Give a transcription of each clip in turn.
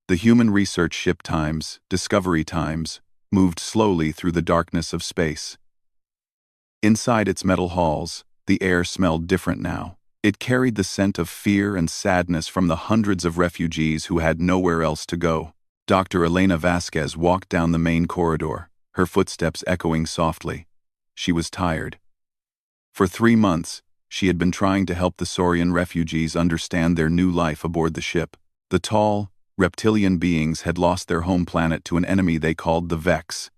The human research ship Times, Discovery Times, moved slowly through the darkness of space. Inside its metal halls, the air smelled different now. It carried the scent of fear and sadness from the hundreds of refugees who had nowhere else to go. Dr. Elena Vasquez walked down the main corridor, her footsteps echoing softly. She was tired. For 3 months, she had been trying to help the Saurian refugees understand their new life aboard the ship. The tall, reptilian beings had lost their home planet to an enemy they called the Vex.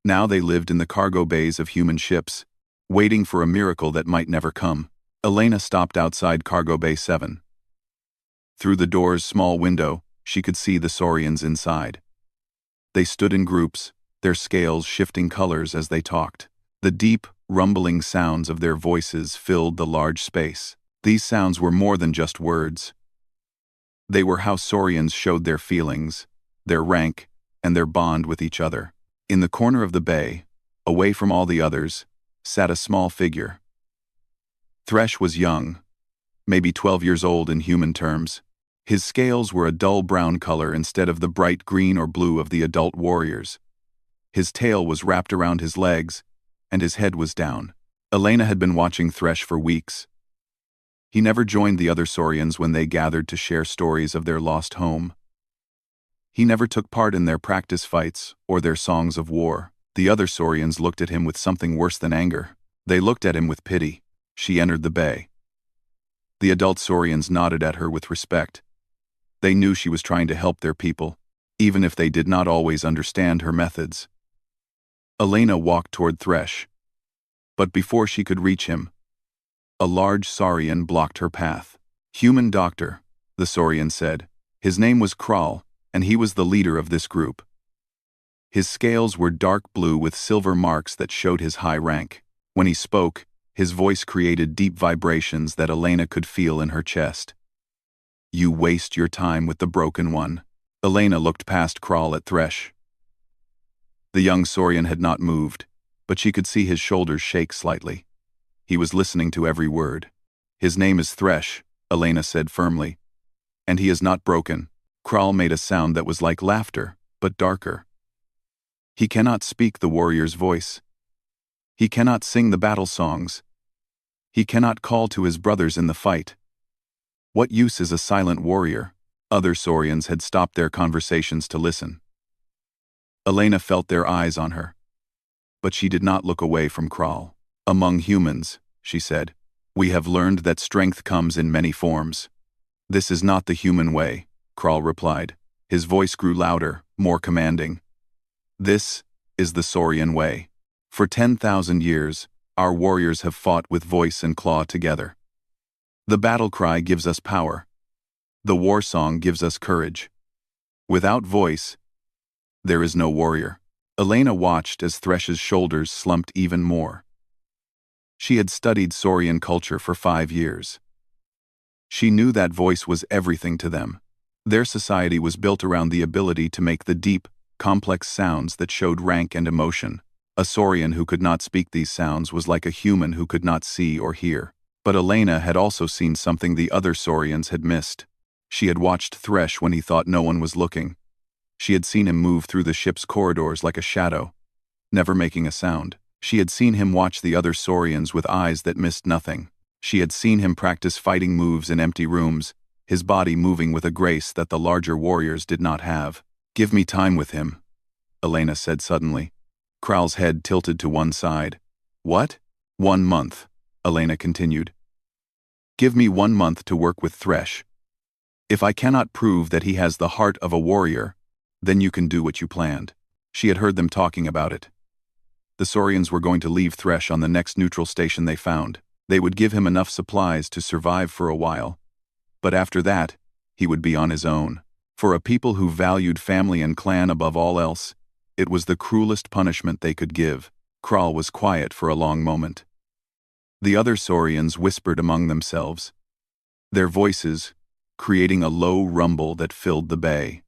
Now they lived in the cargo bays of human ships, waiting for a miracle that might never come. Elena stopped outside Cargo Bay 7. Through the door's small window, she could see the Saurians inside. They stood in groups, their scales shifting colors as they talked. The deep, rumbling sounds of their voices filled the large space. These sounds were more than just words. They were how Saurians showed their feelings, their rank, and their bond with each other. In the corner of the bay, away from all the others, sat a small figure. Thresh was young, maybe 12 years old in human terms. His scales were a dull brown color instead of the bright green or blue of the adult warriors. His tail was wrapped around his legs, and his head was down. Elena had been watching Thresh for weeks. He never joined the other Saurians when they gathered to share stories of their lost home. He never took part in their practice fights or their songs of war. The other Saurians looked at him with something worse than anger. They looked at him with pity. She entered the bay. The adult Saurians nodded at her with respect. They knew she was trying to help their people, even if they did not always understand her methods. Elena walked toward Thresh. But before she could reach him, a large Saurian blocked her path. "Human doctor," the Saurian said. His name was Kral, and he was the leader of this group. His scales were dark blue with silver marks that showed his high rank. When he spoke, his voice created deep vibrations that Elena could feel in her chest. "You waste your time with the Broken One." Elena looked past Kral at Thresh. The young Saurian had not moved, but she could see his shoulders shake slightly. He was listening to every word. "His name is Thresh," Elena said firmly. "And he is not broken." Kral made a sound that was like laughter, but darker. "He cannot speak the warrior's voice. He cannot sing the battle songs. He cannot call to his brothers in the fight. What use is a silent warrior?" Other Saurians had stopped their conversations to listen. Elena felt their eyes on her. But she did not look away from Kral. "Among humans," she said, "we have learned that strength comes in many forms." "This is not the human way," Kral replied. His voice grew louder, more commanding. "This is the Saurian way. For 10,000 years, our warriors have fought with voice and claw together. The battle cry gives us power. The war song gives us courage. Without voice, there is no warrior." Elena watched as Thresh's shoulders slumped even more. She had studied Saurian culture for 5 years. She knew that voice was everything to them. Their society was built around the ability to make the deep, complex sounds that showed rank and emotion. A Saurian who could not speak these sounds was like a human who could not see or hear. But Elena had also seen something the other Saurians had missed. She had watched Thresh when he thought no one was looking. She had seen him move through the ship's corridors like a shadow, never making a sound. She had seen him watch the other Saurians with eyes that missed nothing. She had seen him practice fighting moves in empty rooms, his body moving with a grace that the larger warriors did not have. "Give me time with him," Elena said suddenly. Kral's head tilted to one side. "What?" "1 month," Elena continued. "Give me 1 month to work with Thresh. If I cannot prove that he has the heart of a warrior, then you can do what you planned." She had heard them talking about it. The Saurians were going to leave Thresh on the next neutral station they found. They would give him enough supplies to survive for a while. But after that, he would be on his own. For a people who valued family and clan above all else, it was the cruelest punishment they could give. Kral was quiet for a long moment. The other Saurians whispered among themselves, their voices creating a low rumble that filled the bay.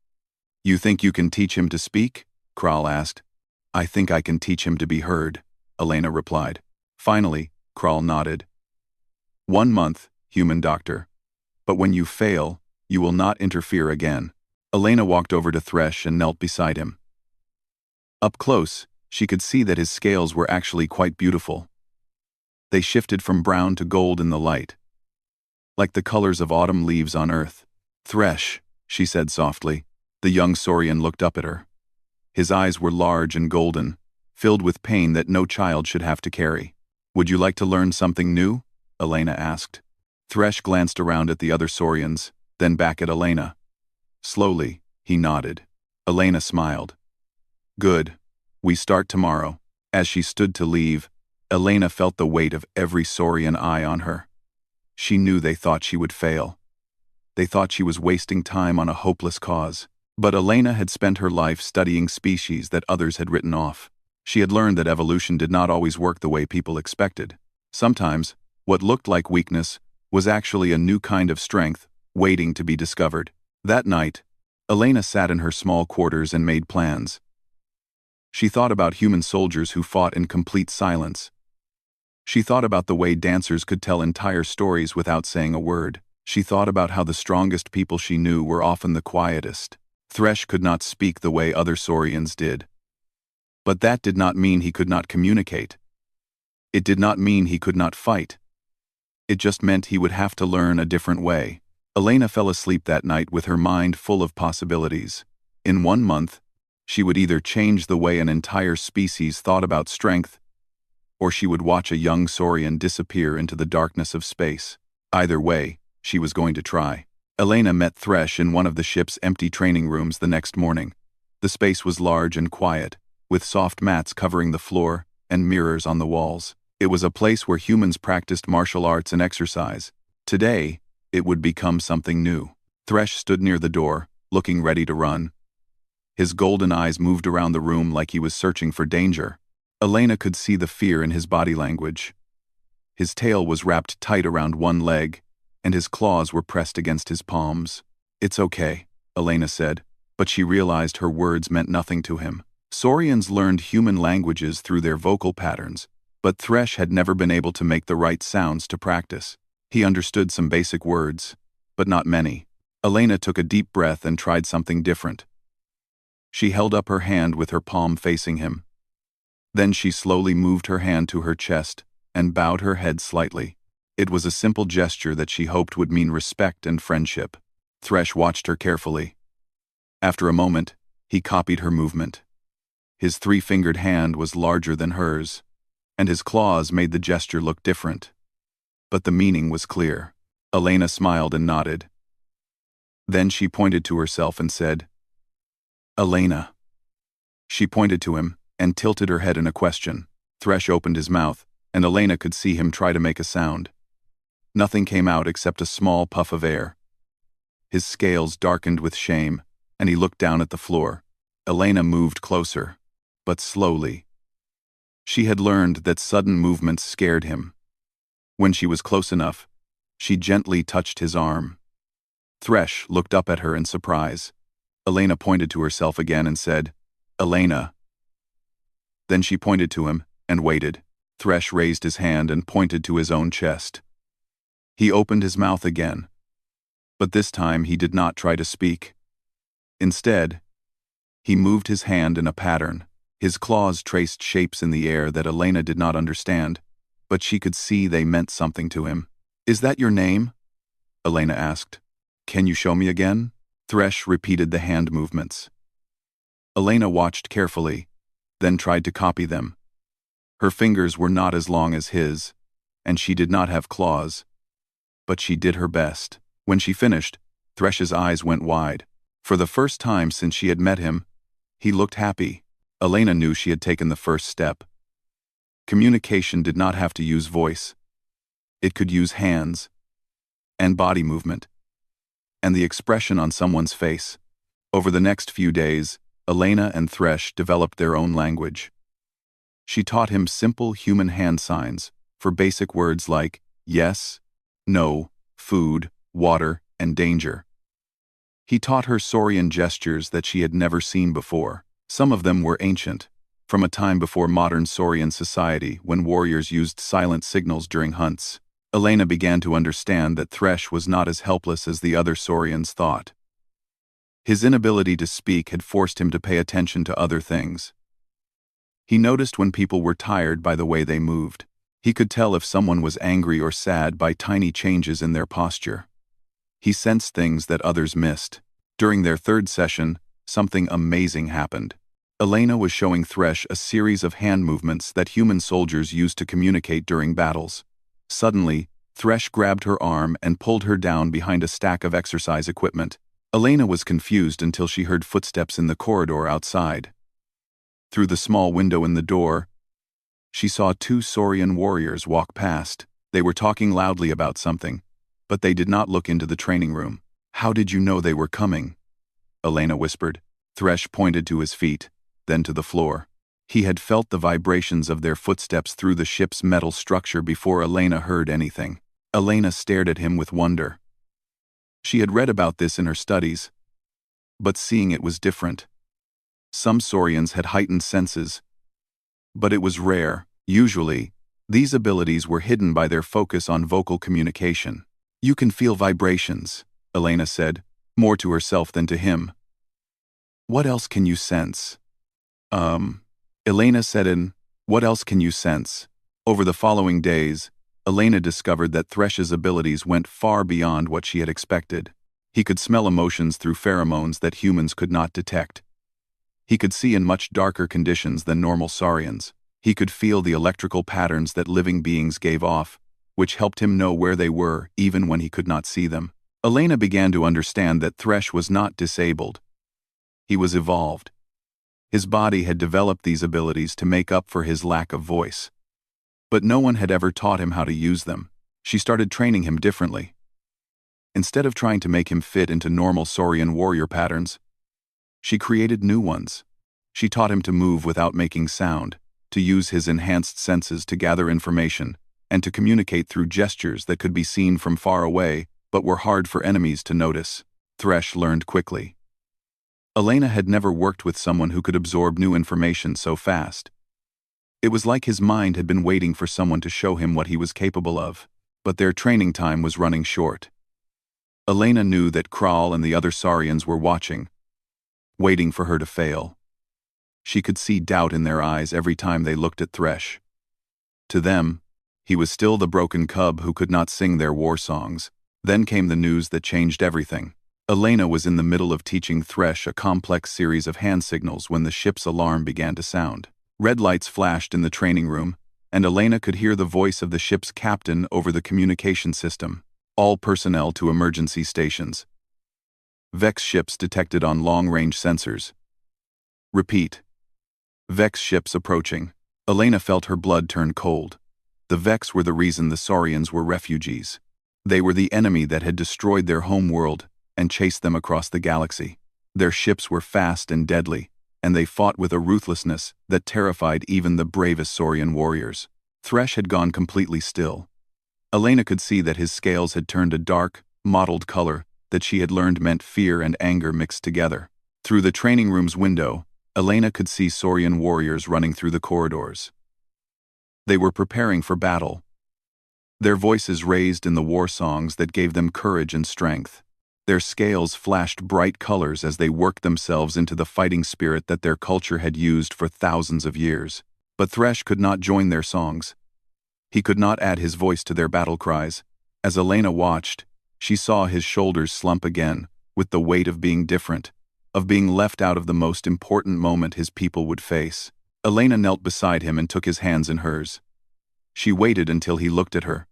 "You think you can teach him to speak?" Kral asked. "I think I can teach him to be heard," Elena replied. Finally, Kral nodded. 1 month, human doctor. But when you fail, you will not interfere again. Elena walked over to Thresh and knelt beside him. Up close, she could see that his scales were actually quite beautiful. They shifted from brown to gold in the light, like the colors of autumn leaves on earth. "Thresh," she said softly. The young Saurian looked up at her. His eyes were large and golden, filled with pain that no child should have to carry. "Would you like to learn something new?" Elena asked. Thresh glanced around at the other Saurians, then back at Elena. Slowly, he nodded. Elena smiled. "Good. We start tomorrow." As she stood to leave, Elena felt the weight of every Saurian eye on her. She knew they thought she would fail. They thought she was wasting time on a hopeless cause. But Elena had spent her life studying species that others had written off. She had learned that evolution did not always work the way people expected. Sometimes, what looked like weakness was actually a new kind of strength waiting to be discovered. That night, Elena sat in her small quarters and made plans. She thought about human soldiers who fought in complete silence. She thought about the way dancers could tell entire stories without saying a word. She thought about how the strongest people she knew were often the quietest. Thresh could not speak the way other Saurians did. But that did not mean he could not communicate. It did not mean he could not fight. It just meant he would have to learn a different way. Elena fell asleep that night with her mind full of possibilities. In 1 month, she would either change the way an entire species thought about strength, or she would watch a young Saurian disappear into the darkness of space. Either way, she was going to try. Elena met Thresh in one of the ship's empty training rooms the next morning. The space was large and quiet, with soft mats covering the floor and mirrors on the walls. It was a place where humans practiced martial arts and exercise. Today, it would become something new. Thresh stood near the door, looking ready to run. His golden eyes moved around the room like he was searching for danger. Elena could see the fear in his body language. His tail was wrapped tight around one leg, and his claws were pressed against his palms. "It's okay," Elena said, but she realized her words meant nothing to him. Saurians learned human languages through their vocal patterns, but Thresh had never been able to make the right sounds to practice. He understood some basic words, but not many. Elena took a deep breath and tried something different. She held up her hand with her palm facing him. Then she slowly moved her hand to her chest and bowed her head slightly. It was a simple gesture that she hoped would mean respect and friendship. Thresh watched her carefully. After a moment, he copied her movement. His 3-fingered hand was larger than hers, and his claws made the gesture look different. But the meaning was clear. Elena smiled and nodded. Then she pointed to herself and said, "Elena." She pointed to him and tilted her head in a question. Thresh opened his mouth, and Elena could see him try to make a sound. Nothing came out except a small puff of air. His scales darkened with shame, and he looked down at the floor. Elena moved closer, but slowly. She had learned that sudden movements scared him. When she was close enough, she gently touched his arm. Thresh looked up at her in surprise. Elena pointed to herself again and said, "Elena." Then she pointed to him and waited. Thresh raised his hand and pointed to his own chest. He opened his mouth again, but this time he did not try to speak. Instead, he moved his hand in a pattern. His claws traced shapes in the air that Elena did not understand, but she could see they meant something to him. "Is that your name?" Elena asked. "Can you show me again?" Thresh repeated the hand movements. Elena watched carefully, then tried to copy them. Her fingers were not as long as his, and she did not have claws. But she did her best. When she finished, Thresh's eyes went wide. For the first time since she had met him, he looked happy. Elena knew she had taken the first step. Communication did not have to use voice. It could use hands, and body movement, and the expression on someone's face. Over the next few days, Elena and Thresh developed their own language. She taught him simple human hand signs for basic words like yes, no, food, water, and danger. He taught her Saurian gestures that she had never seen before. Some of them were ancient, from a time before modern Saurian society when warriors used silent signals during hunts. Elena began to understand that Thresh was not as helpless as the other Saurians thought. His inability to speak had forced him to pay attention to other things. He noticed when people were tired by the way they moved. He could tell if someone was angry or sad by tiny changes in their posture. He sensed things that others missed. During their third session, something amazing happened. Elena was showing Thresh a series of hand movements that human soldiers used to communicate during battles. Suddenly, Thresh grabbed her arm and pulled her down behind a stack of exercise equipment. Elena was confused until she heard footsteps in the corridor outside. Through the small window in the door, she saw two Saurian warriors walk past. They were talking loudly about something, but they did not look into the training room. "How did you know they were coming?" Elena whispered. Thresh pointed to his feet, then to the floor. He had felt the vibrations of their footsteps through the ship's metal structure before Elena heard anything. Elena stared at him with wonder. She had read about this in her studies, but seeing it was different. Some Saurians had heightened senses, but it was rare. Usually, these abilities were hidden by their focus on vocal communication. "You can feel vibrations," Elena said, more to herself than to him. "What else can you sense?" Elena said "What else can you sense?" Over the following days, Elena discovered that Thresh's abilities went far beyond what she had expected. He could smell emotions through pheromones that humans could not detect. He could see in much darker conditions than normal Saurians. He could feel the electrical patterns that living beings gave off, which helped him know where they were even when he could not see them. Elena began to understand that Thresh was not disabled. He was evolved. His body had developed these abilities to make up for his lack of voice. But no one had ever taught him how to use them. She started training him differently. Instead of trying to make him fit into normal Saurian warrior patterns, she created new ones. She taught him to move without making sound, to use his enhanced senses to gather information, and to communicate through gestures that could be seen from far away but were hard for enemies to notice. Thresh learned quickly. Elena had never worked with someone who could absorb new information so fast. It was like his mind had been waiting for someone to show him what he was capable of, but their training time was running short. Elena knew that Kral and the other Saurians were watching, waiting for her to fail. She could see doubt in their eyes every time they looked at Thresh. To them, he was still the broken cub who could not sing their war songs. Then came the news that changed everything. Elena was in the middle of teaching Thresh a complex series of hand signals when the ship's alarm began to sound. Red lights flashed in the training room, and Elena could hear the voice of the ship's captain over the communication system. "All personnel to emergency stations. Vex ships detected on long-range sensors. Repeat. Vex ships approaching." Elena felt her blood turn cold. The Vex were the reason the Saurians were refugees. They were the enemy that had destroyed their homeworld and chased them across the galaxy. Their ships were fast and deadly, and they fought with a ruthlessness that terrified even the bravest Saurian warriors. Thresh had gone completely still. Elena could see that his scales had turned a dark, mottled color that she had learned meant fear and anger mixed together. Through the training room's window, Elena could see Saurian warriors running through the corridors. They were preparing for battle, their voices raised in the war songs that gave them courage and strength. Their scales flashed bright colors as they worked themselves into the fighting spirit that their culture had used for thousands of years. But Thresh could not join their songs. He could not add his voice to their battle cries. As Elena watched, she saw his shoulders slump again, with the weight of being different, of being left out of the most important moment his people would face. Elena knelt beside him and took his hands in hers. She waited until he looked at her.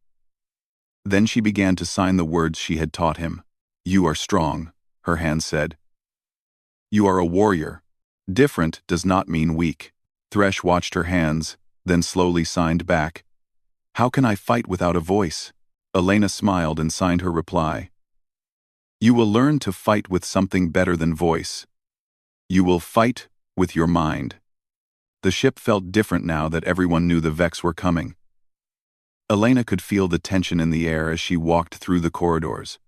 Then she began to sign the words she had taught him. "You are strong," her hand said. "You are a warrior. Different does not mean weak." Thresh watched her hands, then slowly signed back. "How can I fight without a voice?" Elena smiled and signed her reply. "You will learn to fight with something better than voice. You will fight with your mind." The ship felt different now that everyone knew the Vex were coming. Elena could feel the tension in the air as she walked through the corridors.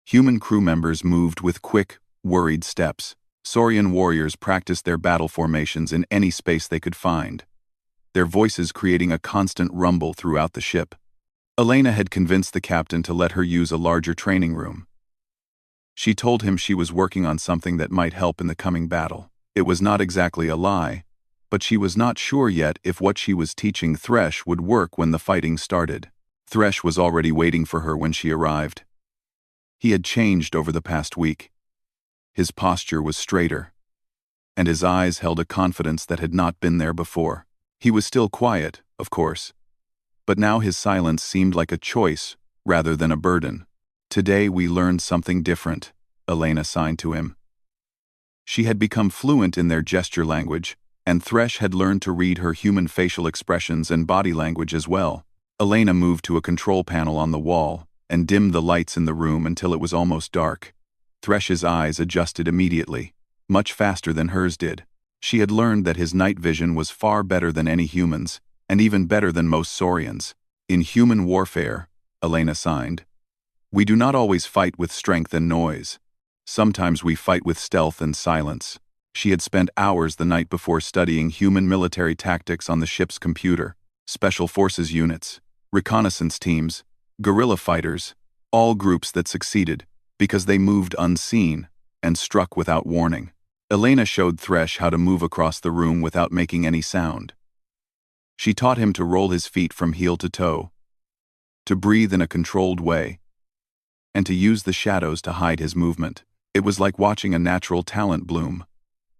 Human crew members moved with quick, worried steps. Saurian warriors practiced their battle formations in any space they could find, their voices creating a constant rumble throughout the ship. Elena had convinced the captain to let her use a larger training room. She told him she was working on something that might help in the coming battle. It was not exactly a lie, but she was not sure yet if what she was teaching Thresh would work when the fighting started. Thresh was already waiting for her when she arrived. He had changed over the past week. His posture was straighter, and his eyes held a confidence that had not been there before. He was still quiet, of course, but now his silence seemed like a choice rather than a burden. "Today we learned something different," Elena signed to him. She had become fluent in their gesture language, and Thresh had learned to read her human facial expressions and body language as well. Elena moved to a control panel on the wall and dimmed the lights in the room until it was almost dark. Thresh's eyes adjusted immediately, much faster than hers did. She had learned that his night vision was far better than any human's, and even better than most Saurians. "In human warfare," Elena signed, "we do not always fight with strength and noise. Sometimes we fight with stealth and silence." She had spent hours the night before studying human military tactics on the ship's computer. Special forces units, reconnaissance teams, guerrilla fighters, all groups that succeeded because they moved unseen and struck without warning. Elena showed Thresh how to move across the room without making any sound. She taught him to roll his feet from heel to toe, to breathe in a controlled way, and to use the shadows to hide his movement. It was like watching a natural talent bloom.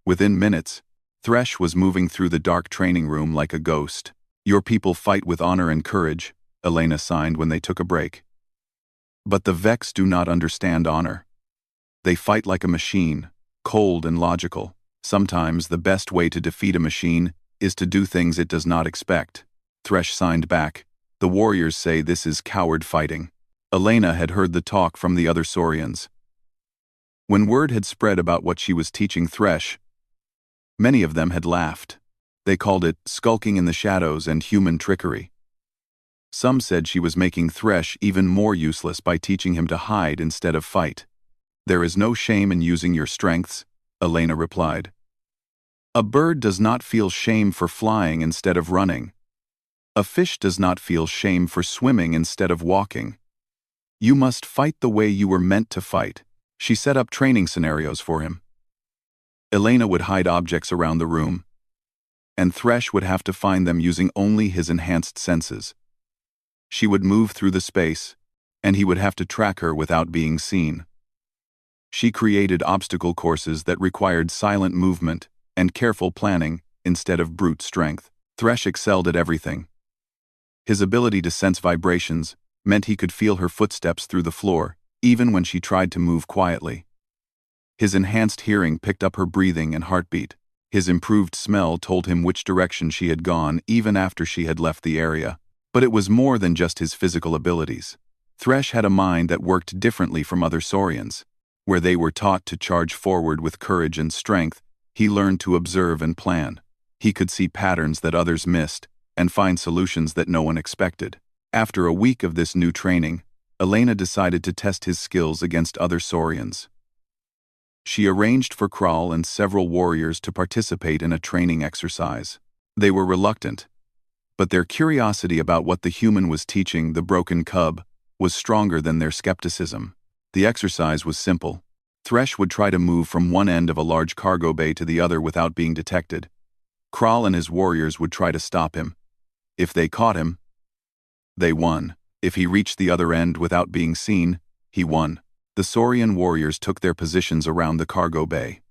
Within minutes, Thresh was moving through the dark training room like a ghost. "Your people fight with honor and courage," Elena signed when they took a break. "But the Vex do not understand honor. They fight like a machine, cold and logical. Sometimes the best way to defeat a machine is to do things it does not expect." Thresh signed back. "The warriors say this is coward fighting." Elena had heard the talk from the other Saurians. When word had spread about what she was teaching Thresh, many of them had laughed. They called it skulking in the shadows and human trickery. Some said she was making Thresh even more useless by teaching him to hide instead of fight. "There is no shame in using your strengths," Elena replied. "A bird does not feel shame for flying instead of running. A fish does not feel shame for swimming instead of walking. You must fight the way you were meant to fight." She set up training scenarios for him. Elena would hide objects around the room, and Thresh would have to find them using only his enhanced senses. She would move through the space, and he would have to track her without being seen. She created obstacle courses that required silent movement and careful planning instead of brute strength. Thresh excelled at everything. His ability to sense vibrations meant he could feel her footsteps through the floor, even when she tried to move quietly. His enhanced hearing picked up her breathing and heartbeat. His improved smell told him which direction she had gone even after she had left the area. But it was more than just his physical abilities. Thresh had a mind that worked differently from other Saurians. Where they were taught to charge forward with courage and strength, he learned to observe and plan. He could see patterns that others missed and find solutions that no one expected. After a week of this new training, Elena decided to test his skills against other Saurians. She arranged for Kral and several warriors to participate in a training exercise. They were reluctant, but their curiosity about what the human was teaching the broken cub was stronger than their skepticism. The exercise was simple. Thresh would try to move from one end of a large cargo bay to the other without being detected. Kral and his warriors would try to stop him. If they caught him, they won. If he reached the other end without being seen, he won. The Saurian warriors took their positions around the cargo bay.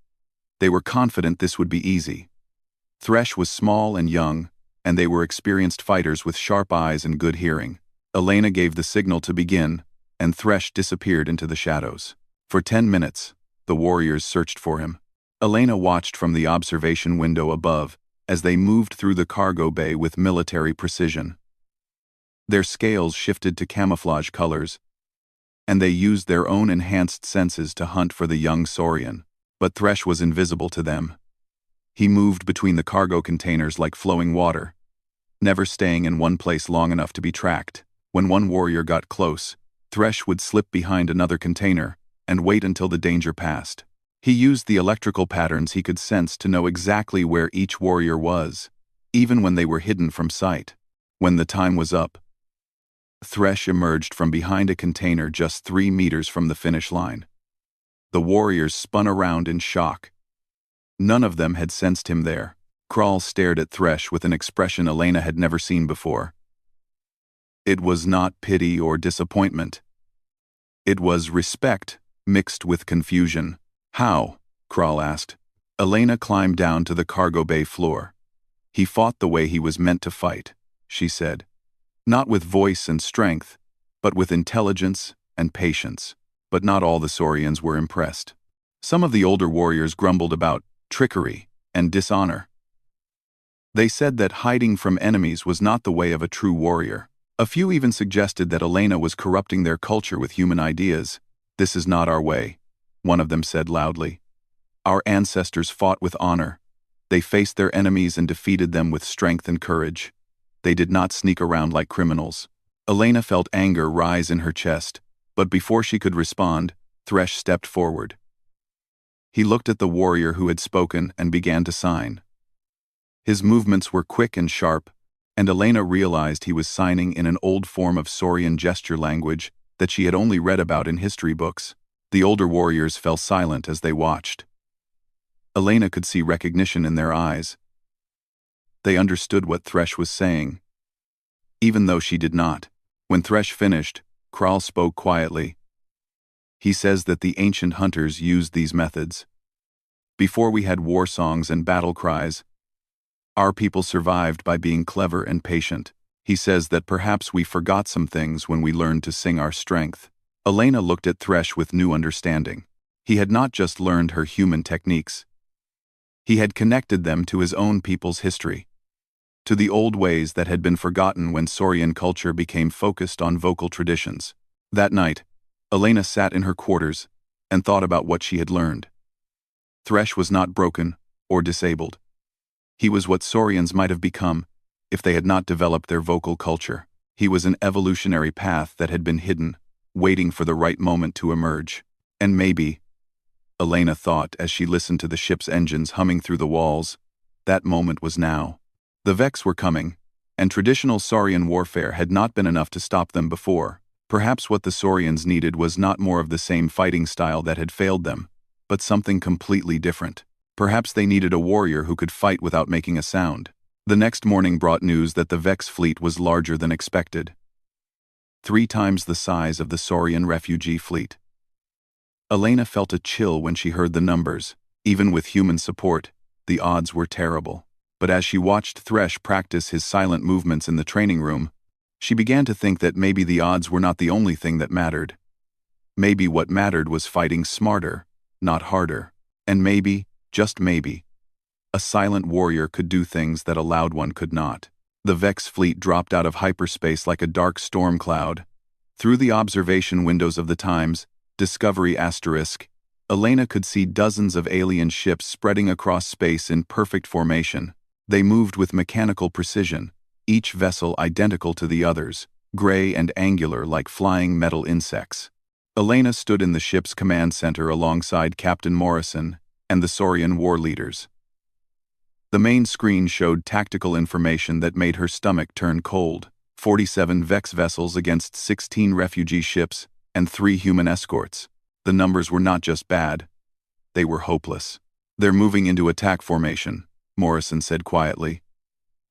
They were confident this would be easy. Thresh was small and young, and they were experienced fighters with sharp eyes and good hearing. Elena gave the signal to begin, and Thresh disappeared into the shadows. For 10 minutes, the warriors searched for him. Elena watched from the observation window above as they moved through the cargo bay with military precision. Their scales shifted to camouflage colors, and they used their own enhanced senses to hunt for the young Saurian. But Thresh was invisible to them. He moved between the cargo containers like flowing water, never staying in one place long enough to be tracked. When one warrior got close, Thresh would slip behind another container and wait until the danger passed. He used the electrical patterns he could sense to know exactly where each warrior was, even when they were hidden from sight. When the time was up, Thresh emerged from behind a container just 3 meters from the finish line. The warriors spun around in shock. None of them had sensed him there. Kral stared at Thresh with an expression Elena had never seen before. It was not pity or disappointment. It was respect, mixed with confusion. How? Kral asked. Elena climbed down to the cargo bay floor. He fought the way he was meant to fight, she said. Not with voice and strength, but with intelligence and patience. But not all the Saurians were impressed. Some of the older warriors grumbled about trickery and dishonor. They said that hiding from enemies was not the way of a true warrior. A few even suggested that Elena was corrupting their culture with human ideas. This is not our way, one of them said loudly. Our ancestors fought with honor. They faced their enemies and defeated them with strength and courage. They did not sneak around like criminals. Elena felt anger rise in her chest, but before she could respond, Thresh stepped forward. He looked at the warrior who had spoken and began to sign. His movements were quick and sharp, and Elena realized he was signing in an old form of Saurian gesture language that she had only read about in history books. The older warriors fell silent as they watched. Elena could see recognition in their eyes. They understood what Thresh was saying, even though she did not. When Thresh finished, Kral spoke quietly. He says that the ancient hunters used these methods. Before we had war songs and battle cries, our people survived by being clever and patient. He says that perhaps we forgot some things when we learned to sing our strength. Elena looked at Thresh with new understanding. He had not just learned her human techniques. He had connected them to his own people's history, to the old ways that had been forgotten when Saurian culture became focused on vocal traditions. That night, Elena sat in her quarters and thought about what she had learned. Thresh was not broken or disabled. He was what Saurians might have become if they had not developed their vocal culture. He was an evolutionary path that had been hidden, waiting for the right moment to emerge. And maybe, Elena thought as she listened to the ship's engines humming through the walls, that moment was now. The Vex were coming, and traditional Saurian warfare had not been enough to stop them before. Perhaps what the Saurians needed was not more of the same fighting style that had failed them, but something completely different. Perhaps they needed a warrior who could fight without making a sound. The next morning brought news that the Vex fleet was larger than expected. 3 times the size of the Saurian refugee fleet. Elena felt a chill when she heard the numbers. Even with human support, the odds were terrible. But as she watched Thresh practice his silent movements in the training room, she began to think that maybe the odds were not the only thing that mattered. Maybe what mattered was fighting smarter, not harder. And maybe, just maybe, a silent warrior could do things that a loud one could not. The Vex fleet dropped out of hyperspace like a dark storm cloud. Through the observation windows of the Times, Discovery *, Elena could see dozens of alien ships spreading across space in perfect formation. They moved with mechanical precision, each vessel identical to the others, gray and angular like flying metal insects. Elena stood in the ship's command center alongside Captain Morrison and the Saurian war leaders. The main screen showed tactical information that made her stomach turn cold. 47 Vex vessels against 16 refugee ships and 3 human escorts. The numbers were not just bad, they were hopeless. They're moving into attack formation, Morrison said quietly.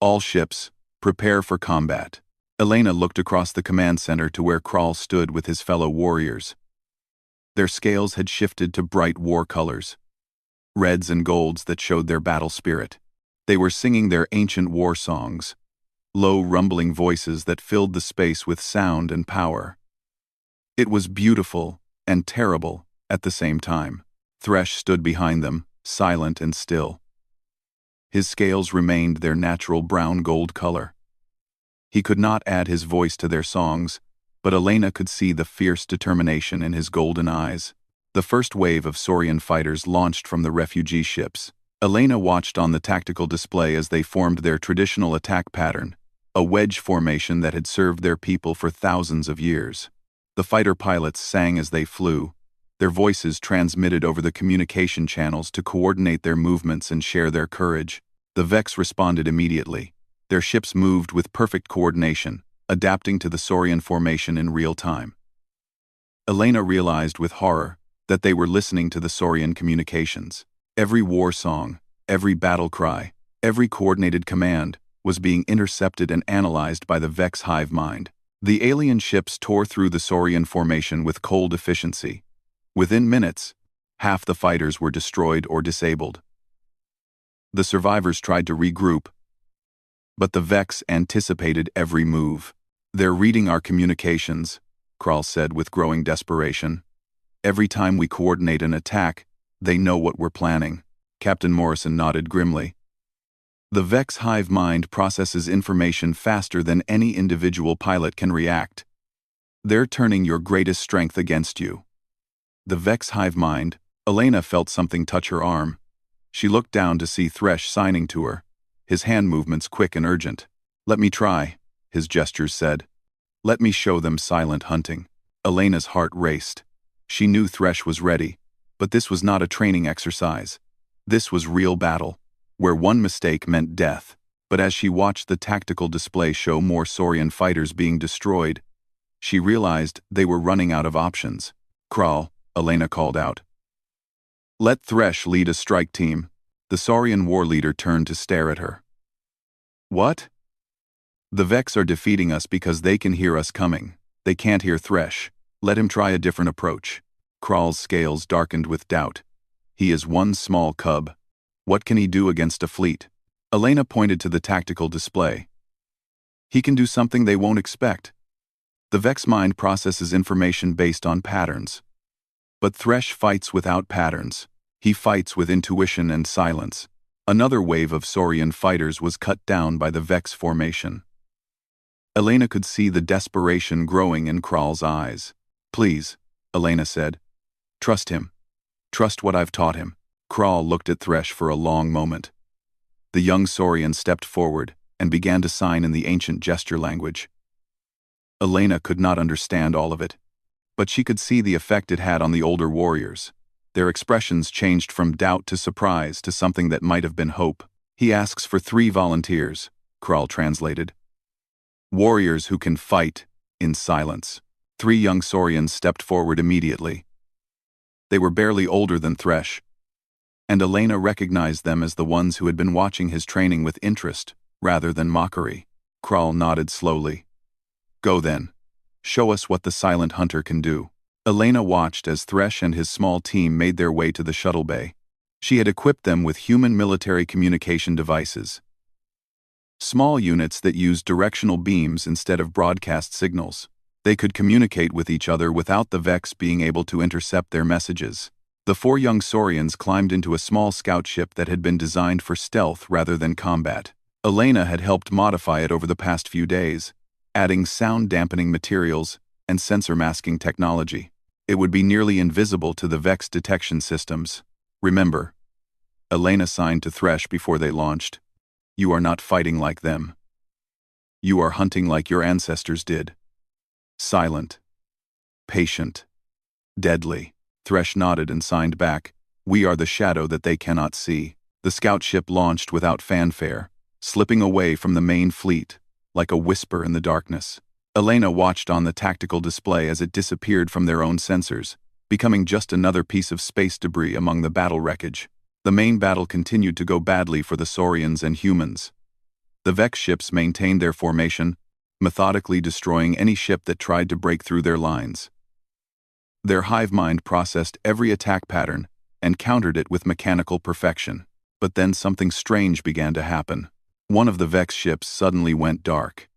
All ships, prepare for combat. Elena looked across the command center to where Kral stood with his fellow warriors. Their scales had shifted to bright war colors, reds and golds that showed their battle spirit. They were singing their ancient war songs, low rumbling voices that filled the space with sound and power. It was beautiful and terrible at the same time. Thresh stood behind them, silent and still. His scales remained their natural brown-gold color. He could not add his voice to their songs, but Elena could see the fierce determination in his golden eyes. The first wave of Saurian fighters launched from the refugee ships. Elena watched on the tactical display as they formed their traditional attack pattern, a wedge formation that had served their people for thousands of years. The fighter pilots sang as they flew, their voices transmitted over the communication channels to coordinate their movements and share their courage. The Vex responded immediately. Their ships moved with perfect coordination, adapting to the Saurian formation in real time. Elena realized with horror that they were listening to the Saurian communications. Every war song, every battle cry, every coordinated command was being intercepted and analyzed by the Vex hive mind. The alien ships tore through the Saurian formation with cold efficiency. Within minutes, half the fighters were destroyed or disabled. The survivors tried to regroup, but the Vex anticipated every move. "They're reading our communications," Krall said with growing desperation. "Every time we coordinate an attack, they know what we're planning." Captain Morrison nodded grimly. "The Vex hive mind processes information faster than any individual pilot can react. They're turning your greatest strength against you." The Vex hive mind. Elena felt something touch her arm. She looked down to see Thresh signing to her, his hand movements quick and urgent. "Let me try," his gestures said. "Let me show them silent hunting." Elena's heart raced. She knew Thresh was ready, but this was not a training exercise. This was real battle, where one mistake meant death. But as she watched the tactical display show more Saurian fighters being destroyed, she realized they were running out of options. "Krall," Elena called out. "Let Thresh lead a strike team." The Saurian war leader turned to stare at her. "What?" "The Vex are defeating us because they can hear us coming. They can't hear Thresh. Let him try a different approach." Krall's scales darkened with doubt. "He is one small cub. What can he do against a fleet?" Elena pointed to the tactical display. "He can do something they won't expect. The Vex mind processes information based on patterns. But Thresh fights without patterns. He fights with intuition and silence." Another wave of Saurian fighters was cut down by the Vex formation. Elena could see the desperation growing in Krall's eyes. "Please," Elena said. "Trust him. Trust what I've taught him." Krall looked at Thresh for a long moment. The young Saurian stepped forward and began to sign in the ancient gesture language. Elena could not understand all of it, but she could see the effect it had on the older warriors. Their expressions changed from doubt to surprise to something that might have been hope. "He asks for 3 volunteers," Krall translated. "Warriors who can fight in silence." 3 young Saurians stepped forward immediately. They were barely older than Thresh, and Elena recognized them as the ones who had been watching his training with interest rather than mockery. Krall nodded slowly. "Go then. Show us what the silent hunter can do." Elena watched as Thresh and his small team made their way to the shuttle bay. She had equipped them with human military communication devices. Small units that used directional beams instead of broadcast signals. They could communicate with each other without the Vex being able to intercept their messages. The 4 young Saurians climbed into a small scout ship that had been designed for stealth rather than combat. Elena had helped modify it over the past few days, adding sound-dampening materials and sensor-masking technology. It would be nearly invisible to the Vex detection systems. "Remember," Elena signed to Thresh before they launched, "you are not fighting like them. You are hunting like your ancestors did. Silent. Patient. Deadly." Thresh nodded and signed back, "We are the shadow that they cannot see." The scout ship launched without fanfare, slipping away from the main fleet, like a whisper in the darkness. Elena watched on the tactical display as it disappeared from their own sensors, becoming just another piece of space debris among the battle wreckage. The main battle continued to go badly for the Saurians and humans. The Vex ships maintained their formation, methodically destroying any ship that tried to break through their lines. Their hive mind processed every attack pattern and countered it with mechanical perfection. But then something strange began to happen. One of the Vex ships suddenly went dark.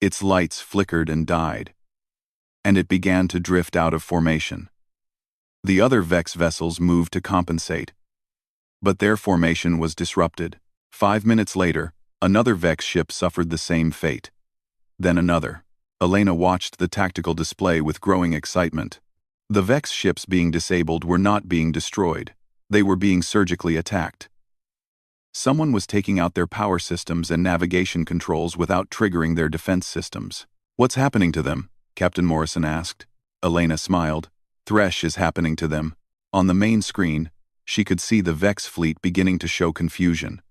Its lights flickered and died, and it began to drift out of formation. The other Vex vessels moved to compensate, but their formation was disrupted. 5 minutes later, another Vex ship suffered the same fate. Then another. Elena watched the tactical display with growing excitement. The Vex ships being disabled were not being destroyed. They were being surgically attacked. Someone was taking out their power systems and navigation controls without triggering their defense systems. "What's happening to them?" Captain Morrison asked. Elena smiled. "Thresh is happening to them." On the main screen, she could see the Vex fleet beginning to show confusion.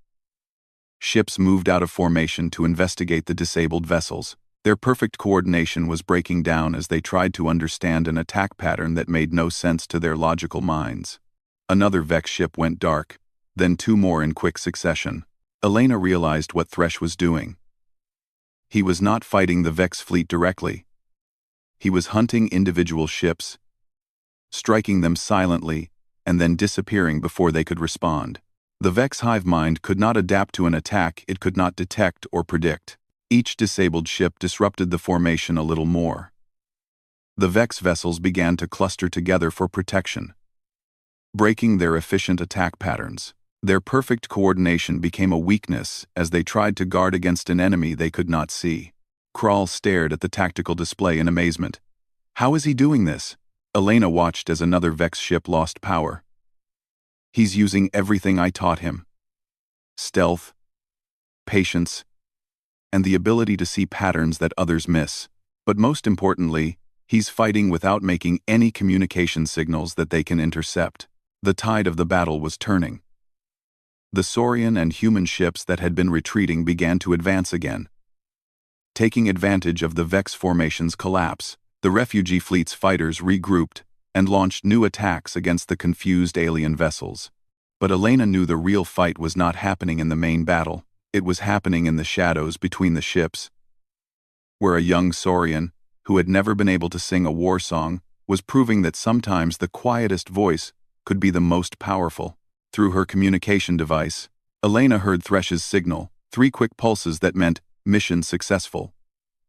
Ships moved out of formation to investigate the disabled vessels. Their perfect coordination was breaking down as they tried to understand an attack pattern that made no sense to their logical minds. Another Vex ship went dark, then two more in quick succession. Elena realized what Thresh was doing. He was not fighting the Vex fleet directly. He was hunting individual ships, striking them silently, and then disappearing before they could respond. The Vex hive mind could not adapt to an attack it could not detect or predict. Each disabled ship disrupted the formation a little more. The Vex vessels began to cluster together for protection, breaking their efficient attack patterns. Their perfect coordination became a weakness as they tried to guard against an enemy they could not see. Kral stared at the tactical display in amazement. How is he doing this? Elena watched as another Vex ship lost power. He's using everything I taught him. Stealth, patience, and the ability to see patterns that others miss. But most importantly, he's fighting without making any communication signals that they can intercept. The tide of the battle was turning. The Saurian and human ships that had been retreating began to advance again. Taking advantage of the Vex formation's collapse, the refugee fleet's fighters regrouped and launched new attacks against the confused alien vessels. But Elena knew the real fight was not happening in the main battle. It was happening in the shadows between the ships, where a young Saurian, who had never been able to sing a war song, was proving that sometimes the quietest voice could be the most powerful. Through her communication device, Elena heard Thresh's signal, 3 quick pulses that meant mission successful.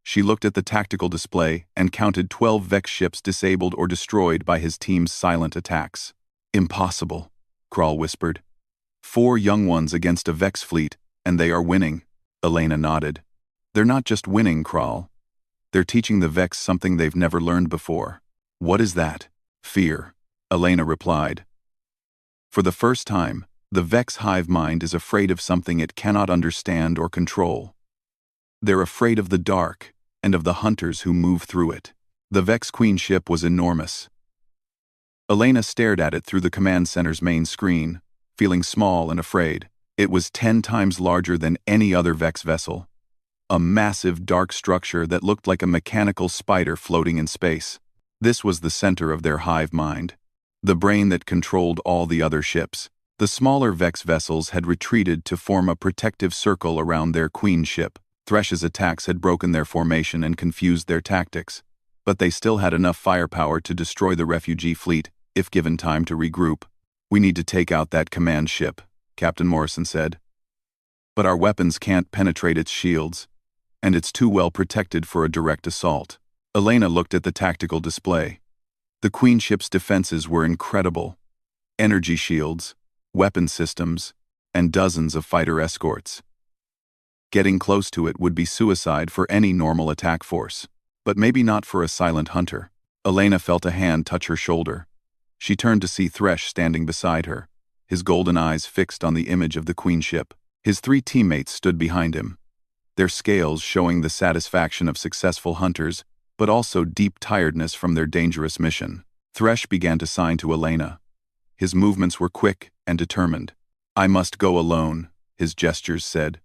She looked at the tactical display and counted 12 Vex ships disabled or destroyed by his team's silent attacks. Impossible, Kral whispered. 4 young ones against a Vex fleet, and they are winning. Elena nodded. They're not just winning, Kral. They're teaching the Vex something they've never learned before. What is that? Fear, Elena replied. For the first time, the Vex hive mind is afraid of something it cannot understand or control. They're afraid of the dark, and of the hunters who move through it. The Vex Queen ship was enormous. Elena stared at it through the command center's main screen, feeling small and afraid. It was 10 times larger than any other Vex vessel. A massive dark structure that looked like a mechanical spider floating in space. This was the center of their hive mind, the brain that controlled all the other ships. The smaller Vex vessels had retreated to form a protective circle around their queen ship. Thresh's attacks had broken their formation and confused their tactics, but they still had enough firepower to destroy the refugee fleet, if given time to regroup. We need to take out that command ship, Captain Morrison said. But our weapons can't penetrate its shields, and it's too well protected for a direct assault. Elena looked at the tactical display. The Queen ship's defenses were incredible. Energy shields, weapon systems, and dozens of fighter escorts. Getting close to it would be suicide for any normal attack force, but maybe not for a silent hunter. Elena felt a hand touch her shoulder. She turned to see Thresh standing beside her, his golden eyes fixed on the image of the Queen ship. His 3 teammates stood behind him, their scales showing the satisfaction of successful hunters, but also deep tiredness from their dangerous mission. Thresh began to sign to Elena. His movements were quick and determined. I must go alone, his gestures said.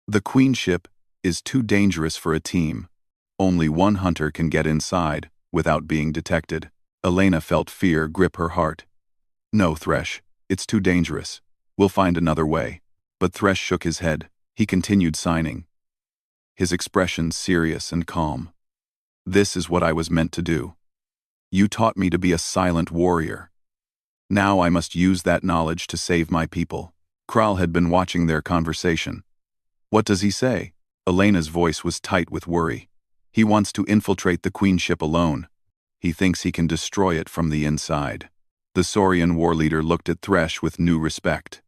The Queen ship is too dangerous for a team. Only one hunter can get inside without being detected. Elena felt fear grip her heart. No, Thresh, it's too dangerous. We'll find another way. But Thresh shook his head. He continued signing, his expression serious and calm. This is what I was meant to do. You taught me to be a silent warrior. Now I must use that knowledge to save my people. Kral had been watching their conversation. What does he say? Elena's voice was tight with worry. He wants to infiltrate the Queen ship alone. He thinks he can destroy it from the inside. The Saurian war leader looked at Thresh with new respect.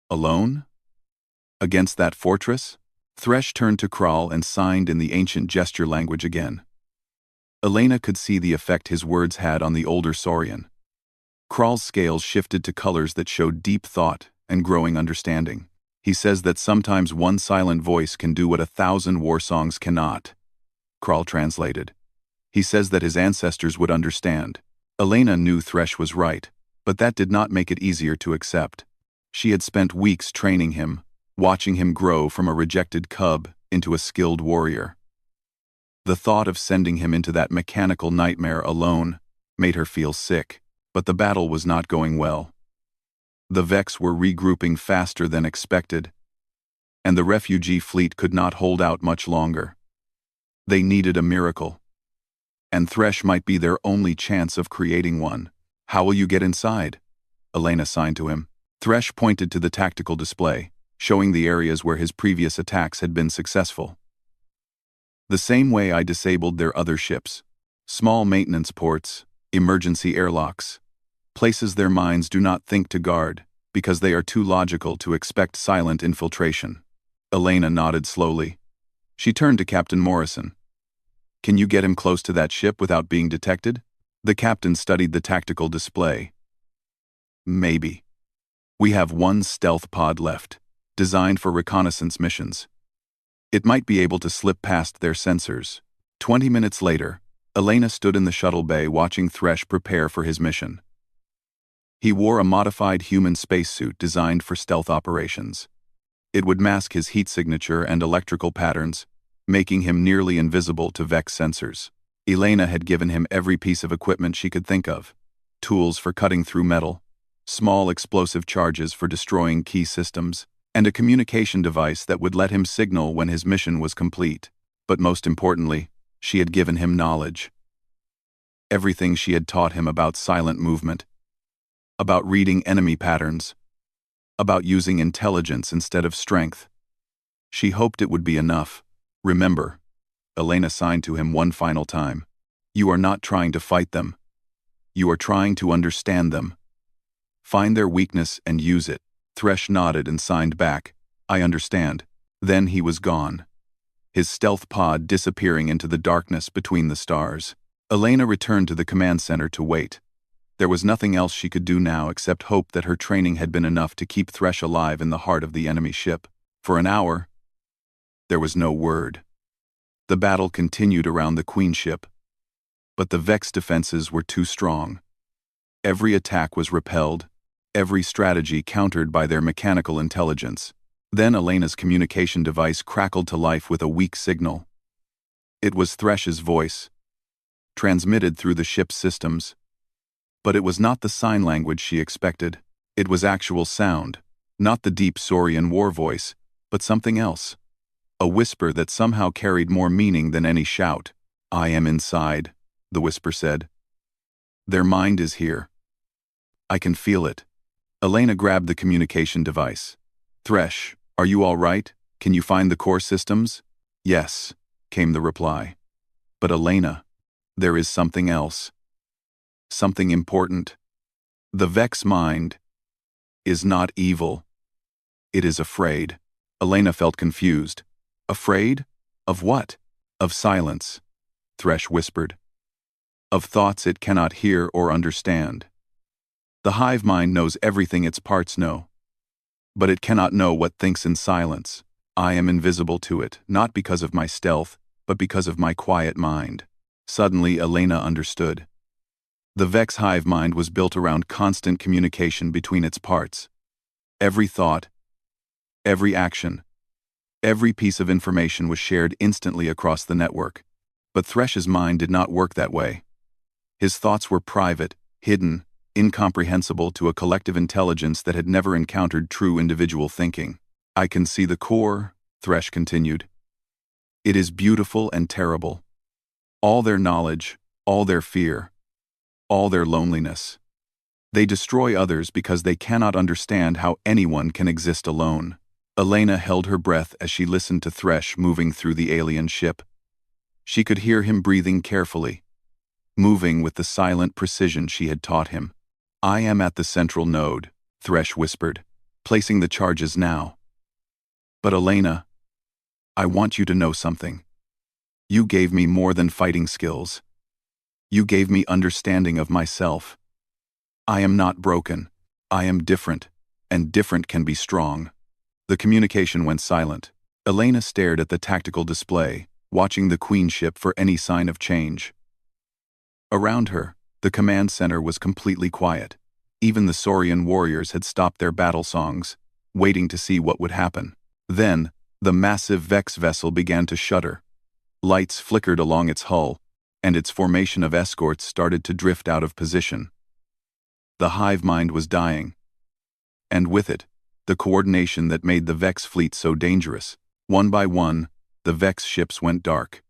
Alone? Against that fortress? Thresh turned to Kral and signed in the ancient gesture language again. Elena could see the effect his words had on the older Saurian. Kral's scales shifted to colors that showed deep thought and growing understanding. He says that sometimes one silent voice can do what 1,000 war songs cannot. Kral translated. He says that his ancestors would understand. Elena knew Thresh was right, but that did not make it easier to accept. She had spent weeks training him, watching him grow from a rejected cub into a skilled warrior. The thought of sending him into that mechanical nightmare alone made her feel sick, but the battle was not going well. The Vex were regrouping faster than expected, and the refugee fleet could not hold out much longer. They needed a miracle, and Thresh might be their only chance of creating one. "How will you get inside?" Elena signed to him. Thresh pointed to the tactical display, showing the areas where his previous attacks had been successful. "The same way I disabled their other ships. Small maintenance ports, emergency airlocks, places their minds do not think to guard, because they are too logical to expect silent infiltration." Elena nodded slowly. She turned to Captain Morrison. "Can you get him close to that ship without being detected?" The captain studied the tactical display. "Maybe. We have one stealth pod left, designed for reconnaissance missions. It might be able to slip past their sensors." 20 minutes later, Elena stood in the shuttle bay watching Thresh prepare for his mission. He wore a modified human spacesuit designed for stealth operations. It would mask his heat signature and electrical patterns, making him nearly invisible to Vex sensors. Elena had given him every piece of equipment she could think of: tools for cutting through metal, small explosive charges for destroying key systems, and a communication device that would let him signal when his mission was complete. But most importantly, she had given him knowledge. Everything she had taught him about silent movement, about reading enemy patterns, about using intelligence instead of strength. She hoped it would be enough. "Remember," Elena signed to him one final time, "you are not trying to fight them. You are trying to understand them. Find their weakness and use it." Thresh nodded and signed back, "I understand." Then he was gone, his stealth pod disappearing into the darkness between the stars. Elena returned to the command center to wait. There was nothing else she could do now except hope that her training had been enough to keep Thresh alive in the heart of the enemy ship. For an hour, there was no word. The battle continued around the Queen ship, but the Vex defenses were too strong. Every attack was repelled, every strategy countered by their mechanical intelligence. Then Elena's communication device crackled to life with a weak signal. It was Thresh's voice, transmitted through the ship's systems. But it was not the sign language she expected. It was actual sound, not the deep Saurian war voice, but something else. A whisper that somehow carried more meaning than any shout. "I am inside," the whisper said. "Their mind is here. I can feel it." Elena grabbed the communication device. "Thresh, are you all right? Can you find the core systems?" "Yes," came the reply. "But Elena, there is something else. Something important. The Vex mind is not evil. It is afraid." Elena felt confused. "Afraid? Of what?" "Of silence," Thresh whispered. "Of thoughts it cannot hear or understand. The hive mind knows everything its parts know, but it cannot know what thinks in silence. I am invisible to it, not because of my stealth, but because of my quiet mind." Suddenly, Elena understood. The Vex hive mind was built around constant communication between its parts. Every thought, every action, every piece of information was shared instantly across the network. But Thresh's mind did not work that way. His thoughts were private, hidden, incomprehensible to a collective intelligence that had never encountered true individual thinking. "I can see the core," Thresh continued. "It is beautiful and terrible. All their knowledge, all their fear, all their loneliness. They destroy others because they cannot understand how anyone can exist alone." Elena held her breath as she listened to Thresh moving through the alien ship. She could hear him breathing carefully, moving with the silent precision she had taught him. "I am at the central node," Thresh whispered, "placing the charges now. But Elena, I want you to know something. You gave me more than fighting skills. You gave me understanding of myself. I am not broken. I am different, and different can be strong." The communication went silent. Elena stared at the tactical display, watching the Queen ship for any sign of change. Around her, the command center was completely quiet. Even the Saurian warriors had stopped their battle songs, waiting to see what would happen. Then, the massive Vex vessel began to shudder. Lights flickered along its hull, and its formation of escorts started to drift out of position. The hive mind was dying. And with it, the coordination that made the Vex fleet so dangerous. One by one, the Vex ships went dark.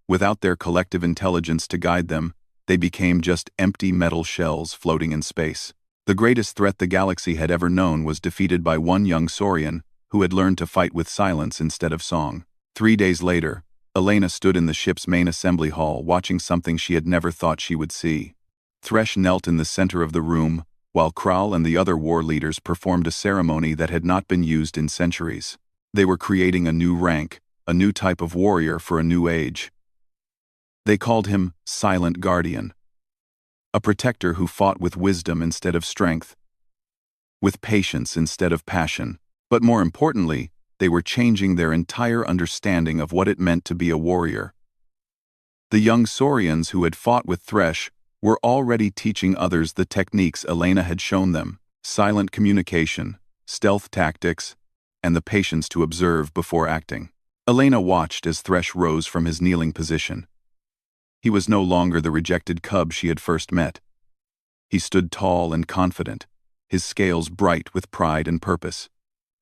Without their collective intelligence to guide them, they became just empty metal shells floating in space. The greatest threat the galaxy had ever known was defeated by one young Saurian who had learned to fight with silence instead of song. 3 days later, Elena stood in the ship's main assembly hall watching something she had never thought she would see. Thresh knelt in the center of the room, while Kral and the other war leaders performed a ceremony that had not been used in centuries. They were creating a new rank, a new type of warrior for a new age. They called him Silent Guardian, a protector who fought with wisdom instead of strength, with patience instead of passion. But more importantly, they were changing their entire understanding of what it meant to be a warrior. The young Saurians who had fought with Thresh were already teaching others the techniques Elena had shown them: silent communication, stealth tactics, and the patience to observe before acting. Elena watched as Thresh rose from his kneeling position. He was no longer the rejected cub she had first met. He stood tall and confident, his scales bright with pride and purpose.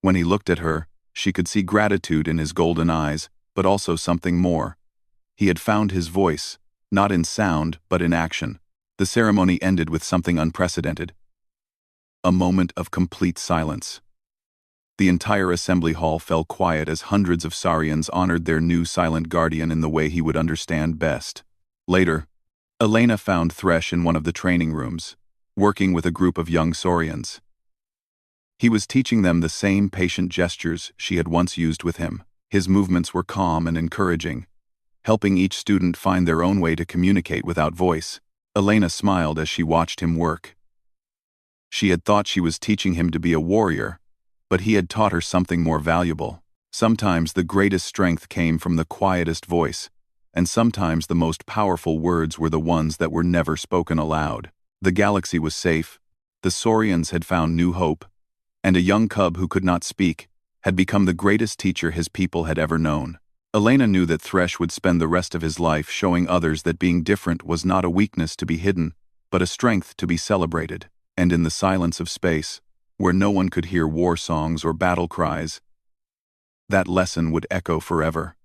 When he looked at her, she could see gratitude in his golden eyes, but also something more. He had found his voice, not in sound, but in action. The ceremony ended with something unprecedented. A moment of complete silence. The entire assembly hall fell quiet as hundreds of Saurians honored their new silent guardian in the way he would understand best. Later, Elena found Thresh in one of the training rooms, working with a group of young Saurians. He was teaching them the same patient gestures she had once used with him. His movements were calm and encouraging, helping each student find their own way to communicate without voice. Elena smiled as she watched him work. She had thought she was teaching him to be a warrior, but he had taught her something more valuable. Sometimes the greatest strength came from the quietest voice, and sometimes the most powerful words were the ones that were never spoken aloud. The galaxy was safe, the Saurians had found new hope, and a young cub who could not speak had become the greatest teacher his people had ever known. Elena knew that Thresh would spend the rest of his life showing others that being different was not a weakness to be hidden, but a strength to be celebrated. And in the silence of space, where no one could hear war songs or battle cries, that lesson would echo forever.